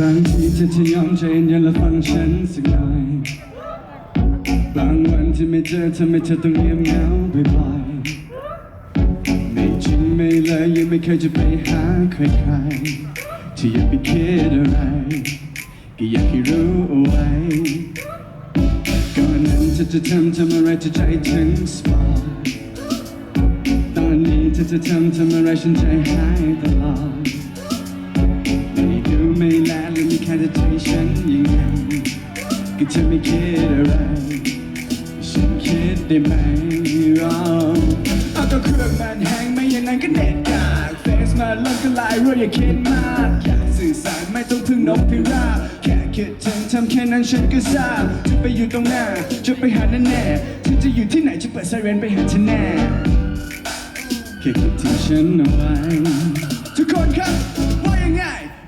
บางทีเธอจะยอมใจเย็นและฟังฉันสักหน่อยบางวันที่ไม่เจอทำให้เธอต้องเงียบเหงาบ่อยๆไม่จริงไม่เลยยังไม่เคยจะไปหาใครๆที่อยากไปคิดอะไรก็อยากให้รู้เอาไว้ก่อนนั้นเธอจะทำอะไรที่ใจถึงสปอร์ตตอนนี้เธอจะทำอะไรฉันใจหายตลอดไม่ดูไม่แลและมีแค่จะใจฉันยังไงก็เธอไม่คิดอะไรฉันคิดได้ไหมเอาก็เครื่องมันแห้งไม่อย่างนั้นก็เน็ตกากเฟซมาลงก็ไลน์รู้อย่าคิดมากอยากสื่อสารไม่ต้องพึ่งนกพิราบแค่คิดถึงทำแค่นั้นฉันก็ทราบจะไปอยู่ตรงหน้าจะไปหาแน่ๆฉันจะอยู่ที่ไหนจะเปิดไซเรนไปหาเธอแน่แค่คิดถึงฉันเอาไว้ทุกคนครับว่ายังไง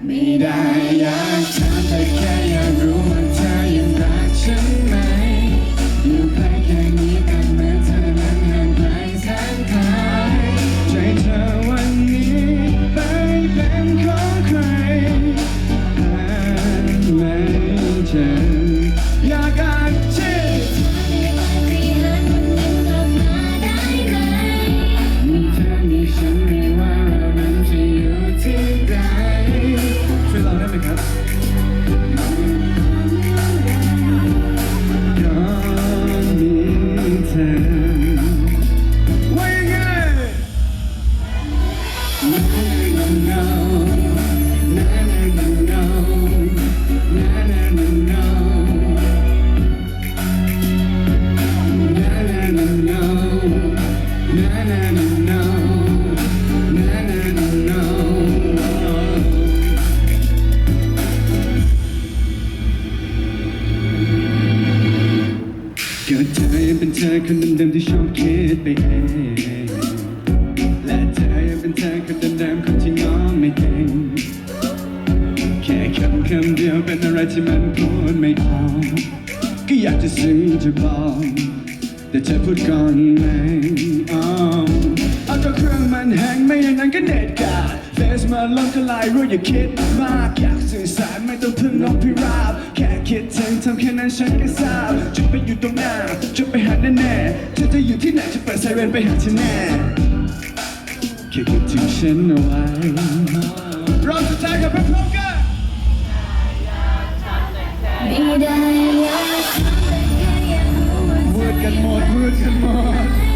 ไม่ได้อยากถามแต่แค่อยากรู้ว่าเธอยังรักฉันไหมอยู่ใกล้แค่นี้แต่เหมือนเธอนั้นห่างไกลแสนไกลใจเธอวันนี้ไปเป็นของใครหาไม่เจออยากอ่านชื่อฉันไม่ว่าเรานั้นจะอยู่ที่ใดช่วยร้องได้ไหมครับก็มีเธอว่ายังไง No no no no no no no no noก็เธอยังเป็นเธอคนเดิมๆที่ชอบคิดไปเองและเธอยังเป็นเธอคนเดิมๆคนที่ง้อไม่เก่งแค่คำเดียวเป็นอะไรที่มันพูดไม่ออกก็อยากจะซึ้งจะบอกแต่เธอพูดก่อนไหมเอาก็เครื่องมันแห้งไม่อย่างนั้นก็เน็ตกาดเฟซมาลงก็ไลน์รู้อย่าคิดมากอยากสื่อสารไม่ต้องพึ่งนกพิราบแค่คิดถึงทำแค่นั้นฉันก็ทราบจะไปอยู่ตรงหน้าจะไปหาแน่ๆเธอจะอยู่ที่ไหนจะเปิดไซเรนไปหาเธอแน่แค่คิดถึงฉันเอาไว้รอบสุดท้ายกับพวกเรากันไม่ได้อยากทำแต่แค่อยากรู้ว่าเธอยังรักฉันไหม